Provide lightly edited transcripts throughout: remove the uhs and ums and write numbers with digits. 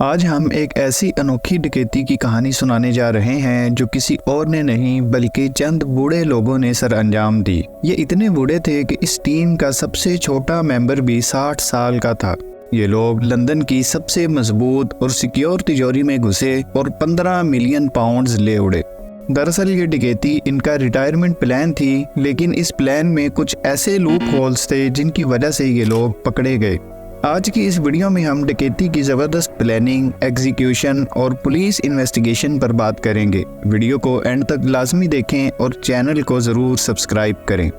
आज हम एक ऐसी अनोखी डकैती की कहानी सुनाने जा रहे हैं जो किसी और ने नहीं बल्कि चंद बूढ़े लोगों ने सर अंजाम दी। ये इतने बूढ़े थे कि इस टीम का सबसे छोटा मेंबर भी 60 साल का था। ये लोग लंदन की सबसे मजबूत और सिक्योर तिजोरी में घुसे और 15 मिलियन पाउंड्स ले उड़े। दरअसल ये डकैती इनका रिटायरमेंट प्लान थी, लेकिन इस प्लान में कुछ ऐसे लूप होल्स थे जिनकी वजह से ये लोग पकड़े गए। आज की इस वीडियो में हम डकैती की ज़बरदस्त प्लानिंग, एग्जीक्यूशन और पुलिस इन्वेस्टिगेशन पर बात करेंगे। वीडियो को एंड तक लाजमी देखें और चैनल को ज़रूर सब्सक्राइब करें।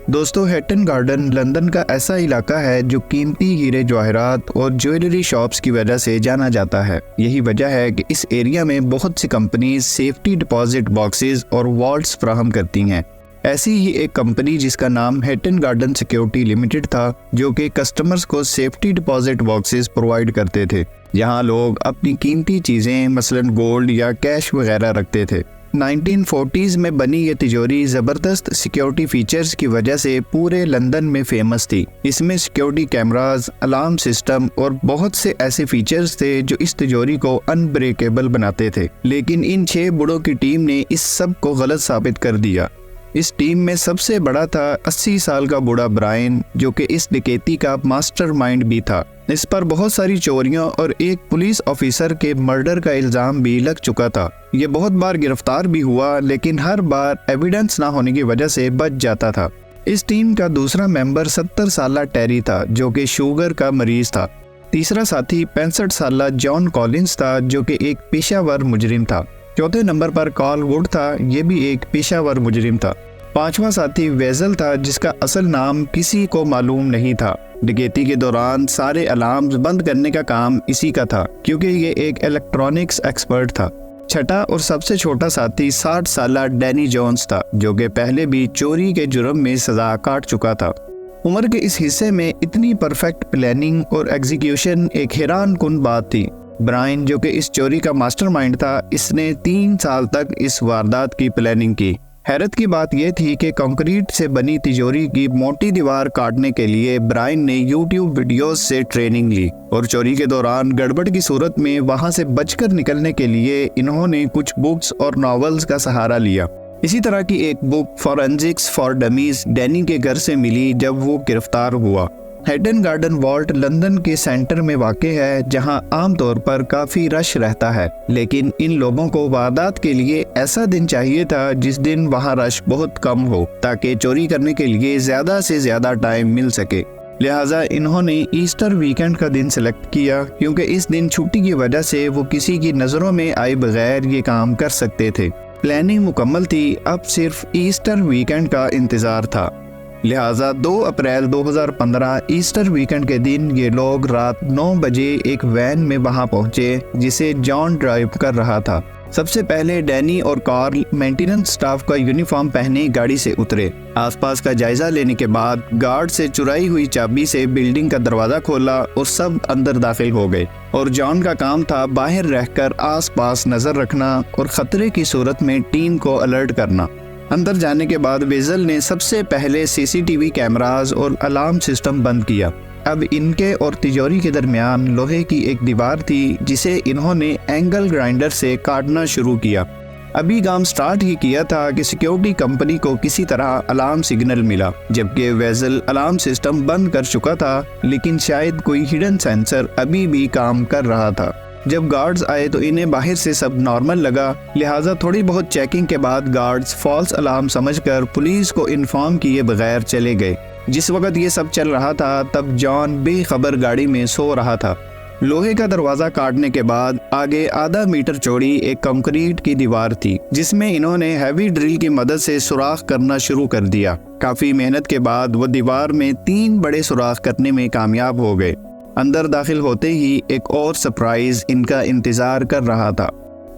दोस्तों, हैटन गार्डन लंदन का ऐसा इलाका है जो कीमती हीरे जवाहरात और ज्वेलरी शॉप्स की वजह से जाना जाता है। यही वजह है कि इस एरिया में बहुत सी कंपनीज सेफ्टी डिपॉजिट बॉक्सेस और वॉल्ट्स फराहम करती हैं। ऐसी ही एक कंपनी जिसका नाम हैटन गार्डन सिक्योरिटी लिमिटेड था, जो कि कस्टमर्स को सेफ्टी डिपॉजिट बॉक्सेस प्रोवाइड करते थे। यहाँ लोग अपनी कीमती चीज़ें मसलन गोल्ड या कैश वगैरह रखते थे। 1940s में बनी ये तिजोरी ज़बरदस्त सिक्योरिटी फीचर्स की वजह से पूरे लंदन में फेमस थी। इसमें सिक्योरिटी कैमरास, अलार्म सिस्टम और बहुत से ऐसे फीचर्स थे जो इस तिजोरी को अनब्रेकेबल बनाते थे। लेकिन इन 6 बूढ़ों की टीम ने इस सब को गलत साबित कर दिया। इस टीम में सबसे बड़ा था 80 साल का बूढ़ा ब्रायन, जो कि इस डकैती का मास्टरमाइंड भी था। इस पर बहुत सारी चोरियों और एक पुलिस ऑफिसर के मर्डर का इल्जाम भी लग चुका था। ये बहुत बार गिरफ्तार भी हुआ, लेकिन हर बार एविडेंस ना होने की वजह से बच जाता था। इस टीम का दूसरा मेंबर 70 साला टेरी था, जो कि शुगर का मरीज था। तीसरा साथी 65 साला जॉन कॉलिंस था, जो कि एक पेशावर मुजरिम था। चौथे नंबर पर कार्ल वुड था, ये भी एक पेशावर मुजरिम था। 5वां साथी वेजल था, जिसका असल नाम किसी को मालूम नहीं था। डकैती के दौरान सारे अलार्म्स बंद करने का काम इसी का था, क्योंकि ये एक इलेक्ट्रॉनिक्स एक्सपर्ट था। छठा और सबसे छोटा साथी 60 साला डैनी जोन्स था, जो कि पहले भी चोरी के जुर्म में सजा काट चुका था। उम्र के इस हिस्से में इतनी परफेक्ट प्लानिंग और एग्जीक्यूशन एक हैरान कुन बात थी। ब्रायन, जो कि इस चोरी का मास्टरमाइंड था, इसने 3 साल तक इस वारदात की प्लानिंग की। हैरत की बात यह थी कि कंक्रीट से बनी तिजोरी की मोटी दीवार काटने के लिए ब्रायन ने YouTube वीडियोस से ट्रेनिंग ली और चोरी के दौरान गड़बड़ की सूरत में वहां से बचकर निकलने के लिए इन्होंने कुछ बुक्स और नॉवेल्स का सहारा लिया। इसी तरह की एक book forensics for dummies Danny के घर से मिली जब वो गिरफ्तार हुआ। हैटन गार्डन वॉल्ट लंदन के सेंटर में वाक़े है, जहां आमतौर पर काफ़ी रश रहता है, लेकिन इन लोगों को वारदात के लिए ऐसा दिन चाहिए था जिस दिन वहां रश बहुत कम हो, ताकि चोरी करने के लिए ज़्यादा से ज़्यादा टाइम मिल सके। लिहाजा इन्होंने ईस्टर वीकेंड का दिन सेलेक्ट किया, क्योंकि इस दिन छुट्टी की वजह से वो किसी की नज़रों में आए बगैर ये काम कर सकते थे। प्लानिंग मुकम्मल थी, अब सिर्फ ईस्टर वीकेंड का इंतज़ार था। लिहाजा 2 अप्रैल 2015 ईस्टर वीकेंड के दिन ये लोग रात 9 बजे एक वैन में वहां पहुंचे, जिसे जॉन ड्राइव कर रहा था। सबसे पहले डैनी और कार्ल मेंटेनेंस स्टाफ का यूनिफॉर्म पहने गाड़ी से उतरे। आसपास का जायजा लेने के बाद गार्ड से चुराई हुई चाबी से बिल्डिंग का दरवाजा खोला और सब अंदर दाखिल हो गए। और जॉन का काम था बाहर रहकर आसपास नजर रखना और खतरे की सूरत में टीम को अलर्ट करना। अंदर जाने के बाद वेजल ने सबसे पहले CCTV कैमरास और अलार्म सिस्टम बंद किया। अब इनके और तिजोरी के दरमियान लोहे की एक दीवार थी, जिसे इन्होंने एंगल ग्राइंडर से काटना शुरू किया। अभी काम स्टार्ट ही किया था कि सिक्योरिटी कंपनी को किसी तरह अलार्म सिग्नल मिला, जबकि वेजल अलार्म सिस्टम बंद कर चुका था, लेकिन शायद कोई हिडन सेंसर अभी भी काम कर रहा था। जब गार्ड्स आए तो इन्हें बाहर से सब नॉर्मल लगा, लिहाजा थोड़ी बहुत चेकिंग के बाद गार्ड्स फॉल्स अलार्म समझकर पुलिस को इन्फॉर्म किए बगैर चले गए। जिस वक्त ये सब चल रहा था, तब जॉन बेखबर गाड़ी में सो रहा था। लोहे का दरवाजा काटने के बाद आगे आधा मीटर चौड़ी एक कंक्रीट की दीवार थी, जिसमें इन्होंने हैवी ड्रिल की मदद से सुराख करना शुरू कर दिया। काफी मेहनत के बाद वो दीवार में 3 बड़े सुराख करने में कामयाब हो गए। अंदर दाखिल होते ही एक और सरप्राइज इनका इंतजार कर रहा था।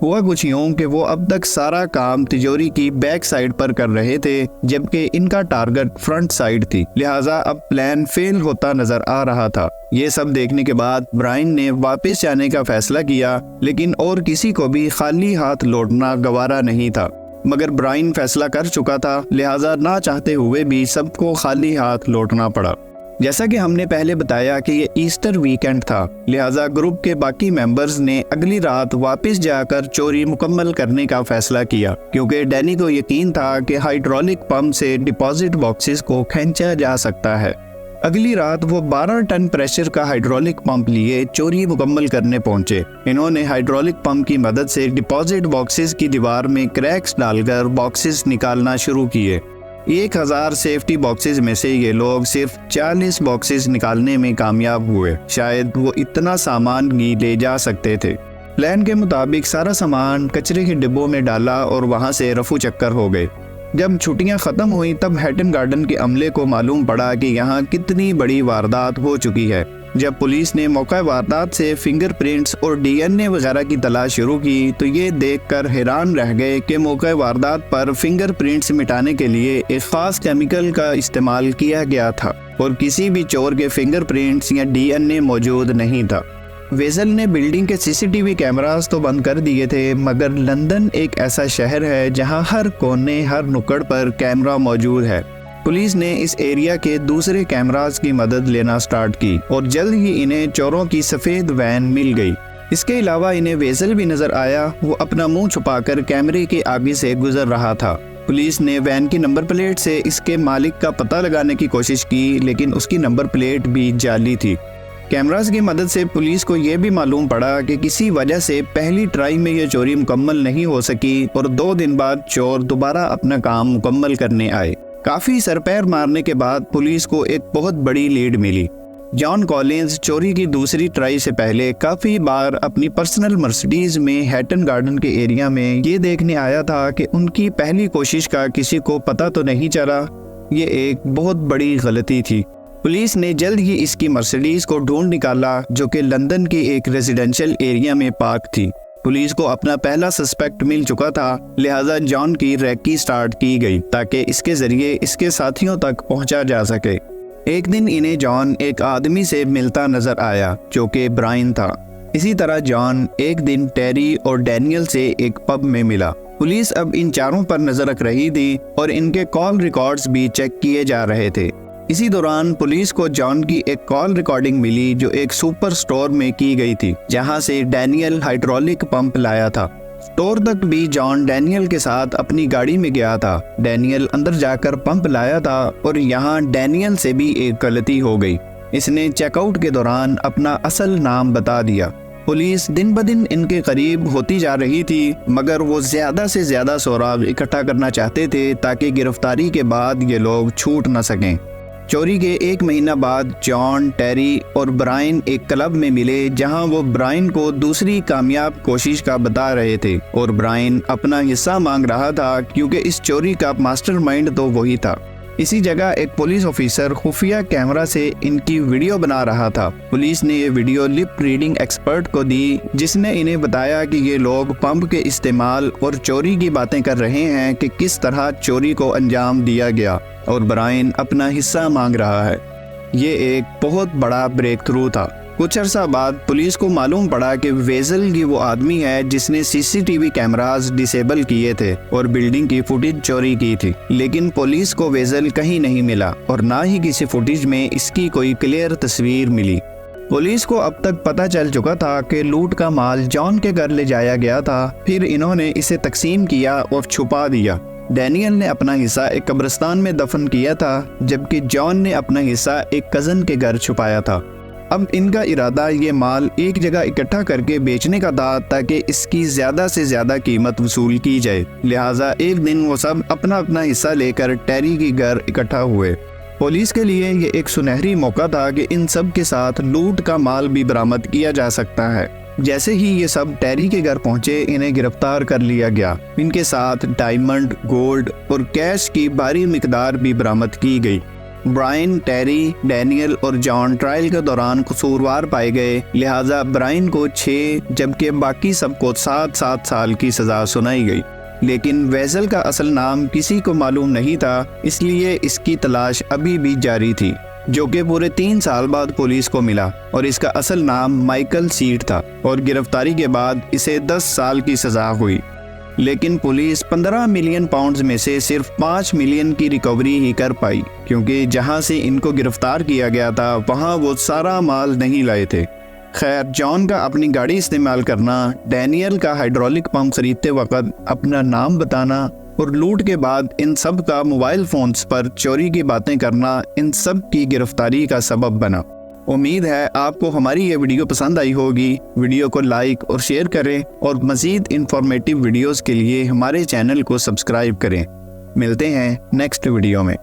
हुआ कुछ यूं कि वो अब तक सारा काम तिजोरी की बैक साइड पर कर रहे थे, जबकि इनका टारगेट फ्रंट साइड थी। लिहाजा अब प्लान फेल होता नजर आ रहा था। ये सब देखने के बाद ब्रायन ने वापस जाने का फैसला किया, लेकिन और किसी को भी खाली हाथ लौटना गवारा नहीं था। मगर ब्रायन फैसला कर चुका था, लिहाजा ना चाहते हुए भी सबको खाली हाथ लौटना पड़ा। जैसा कि हमने पहले बताया कि ये ईस्टर वीकेंड था, लिहाजा ग्रुप के बाकी मेंबर्स ने अगली रात वापस जाकर चोरी मुकम्मल करने का फैसला किया, क्योंकि डैनी को यकीन था कि हाइड्रोलिक पंप से डिपॉजिट बॉक्सेस को खींचा जा सकता है। अगली रात वो 12 टन प्रेशर का हाइड्रोलिक पंप लिए चोरी मुकम्मल करने पहुंचे। इन्होंने हाइड्रोलिक पंप की मदद से डिपॉजिट बॉक्सेस की दीवार में क्रैक्स डालकर बॉक्सेस निकालना शुरू किए। 1000 सेफ्टी बॉक्सेस में से ये लोग सिर्फ 40 बॉक्सेस निकालने में कामयाब हुए। शायद वो इतना सामान ही ले जा सकते थे। प्लान के मुताबिक सारा सामान कचरे के डिब्बों में डाला और वहाँ से रफू चक्कर हो गए। जब छुट्टियां ख़त्म हुई तब हैटन गार्डन के अमले को मालूम पड़ा कि यहाँ कितनी बड़ी वारदात हो चुकी है। जब पुलिस ने मौका वारदात से फिंगरप्रिंट्स और डीएनए वगैरह की तलाश शुरू की तो ये देखकर हैरान रह गए कि मौका वारदात पर फिंगरप्रिंट्स मिटाने के लिए एक ख़ास केमिकल का इस्तेमाल किया गया था और किसी भी चोर के फिंगरप्रिंट्स या डीएनए मौजूद नहीं था। वेजल ने बिल्डिंग के सीसीटीवी कैमरास तो बंद कर दिए थे, मगर लंदन एक ऐसा शहर है जहां हर कोने हर नुक्कड़ पर कैमरा मौजूद है। पुलिस ने इस एरिया के दूसरे कैमरास की मदद लेना स्टार्ट की और जल्द ही इन्हें चोरों की सफ़ेद वैन मिल गई। इसके अलावा इन्हें वेजल भी नजर आया। वो अपना मुंह छुपाकर कैमरे के आगे से गुजर रहा था। पुलिस ने वैन की नंबर प्लेट से इसके मालिक का पता लगाने की कोशिश की, लेकिन उसकी नंबर प्लेट भी जाली थी। कैमरास की मदद से पुलिस को यह भी मालूम पड़ा कि किसी वजह से पहली ट्राई में यह चोरी मुकम्मल नहीं हो सकी और 2 दिन बाद चोर दोबारा अपना काम मुकम्मल करने आए। काफी सरपैर मारने के बाद पुलिस को एक बहुत बड़ी लीड मिली। जॉन कॉलिंस चोरी की दूसरी ट्राई से पहले काफी बार अपनी पर्सनल मर्सिडीज में हैटन गार्डन के एरिया में ये देखने आया था कि उनकी पहली कोशिश का किसी को पता तो नहीं चला। ये एक बहुत बड़ी गलती थी। पुलिस ने जल्द ही इसकी मर्सिडीज को ढूंढ निकाला जो कि लंदन के एक रेजिडेंशियल एरिया में पार्क थी। पुलिस को अपना पहला सस्पेक्ट मिल चुका था, लिहाजा जॉन की रैकी स्टार्ट की गई ताकि इसके जरिए इसके साथियों तक पहुंचा जा सके। एक दिन इन्हें जॉन एक आदमी से मिलता नजर आया जो कि ब्रायन था। इसी तरह जॉन एक दिन टेरी और डैनियल से एक पब में मिला। पुलिस अब इन चारों पर नजर रख रही थी और इनके कॉल रिकॉर्ड्स भी चेक किए जा रहे थे। इसी दौरान पुलिस को जॉन की एक कॉल रिकॉर्डिंग मिली जो एक सुपर स्टोर में की गई थी, जहां से डैनियल हाइड्रोलिक पंप लाया था। स्टोर तक भी जॉन डैनियल के साथ अपनी गाड़ी में गया था। डैनियल अंदर जाकर पंप लाया था और यहाँ डैनियल से भी एक गलती हो गई। इसने चेकआउट के दौरान अपना असल नाम बता दिया। पुलिस दिन ब दिन इनके करीब होती जा रही थी, मगर वो ज्यादा से ज्यादा सुराग इकट्ठा करना चाहते थे ताकि गिरफ्तारी के बाद ये लोग छूट न सकें। चोरी के 1 महीना बाद जॉन, टेरी और ब्रायन एक क्लब में मिले जहां वो ब्रायन को दूसरी कामयाब कोशिश का बता रहे थे और ब्रायन अपना हिस्सा मांग रहा था क्योंकि इस चोरी का मास्टरमाइंड तो वही था। इसी जगह एक पुलिस ऑफिसर खुफिया कैमरा से इनकी वीडियो बना रहा था। पुलिस ने ये वीडियो लिप रीडिंग एक्सपर्ट को दी, जिसने इन्हें बताया कि ये लोग पंप के इस्तेमाल और चोरी की बातें कर रहे हैं कि किस तरह चोरी को अंजाम दिया गया और ब्रायन अपना हिस्सा मांग रहा है। ये एक बहुत बड़ा ब्रेक थ्रू था। कुछ अर्सा बाद पुलिस को मालूम पड़ा कि वेजल ही वो आदमी है जिसने सीसीटीवी कैमरास डिसेबल किए थे और बिल्डिंग की फुटेज चोरी की थी, लेकिन पुलिस को वेजल कहीं नहीं मिला और ना ही किसी फुटेज में इसकी कोई क्लियर तस्वीर मिली। पुलिस को अब तक पता चल चुका था कि लूट का माल जॉन के घर ले जाया गया था, फिर इन्होंने इसे तकसीम किया और छुपा दिया। डैनियल ने अपना हिस्सा एक कब्रिस्तान में दफन किया था, जबकि जॉन ने अपना हिस्सा एक कज़न के घर छुपाया था। अब इनका इरादा ये माल एक जगह इकट्ठा करके बेचने का था ताकि इसकी ज्यादा से ज्यादा कीमत वसूल की जाए। लिहाजा एक दिन वो सब अपना अपना हिस्सा लेकर टेरी के घर इकट्ठा हुए। पुलिस के लिए ये एक सुनहरी मौका था कि इन सब के साथ लूट का माल भी बरामद किया जा सकता है। जैसे ही ये सब टेरी के घर पहुंचे, इन्हें गिरफ्तार कर लिया गया। इनके साथ डायमंड, गोल्ड और कैश की भारी मिकदार भी बरामद की गई। ब्रायन, टेरी, डैनियल और जॉन ट्रायल के दौरान कसूरवार पाए गए, लिहाजा ब्रायन को 6 जबकि बाकी सबको 7-7 साल की सजा सुनाई गई। लेकिन वेजल का असल नाम किसी को मालूम नहीं था, इसलिए इसकी तलाश अभी भी जारी थी, जो कि पूरे 3 साल बाद पुलिस को मिला और इसका असल नाम माइकल सीड था और गिरफ्तारी के बाद इसे 10 साल की सजा हुई। लेकिन पुलिस 15 मिलियन पाउंड्स में से सिर्फ 5 मिलियन की रिकवरी ही कर पाई, क्योंकि जहां से इनको गिरफ्तार किया गया था वहां वो सारा माल नहीं लाए थे। खैर, जॉन का अपनी गाड़ी इस्तेमाल करना, डैनियल का हाइड्रोलिक पंप खरीदते वक्त अपना नाम बताना और लूट के बाद इन सब का मोबाइल फोन्स पर चोरी की बातें करना इन सब की गिरफ्तारी का सबब बना। उम्मीद है आपको हमारी ये वीडियो पसंद आई होगी। वीडियो को लाइक और शेयर करें और मज़ीद इंफॉर्मेटिव वीडियोस के लिए हमारे चैनल को सब्सक्राइब करें। मिलते हैं नेक्स्ट वीडियो में।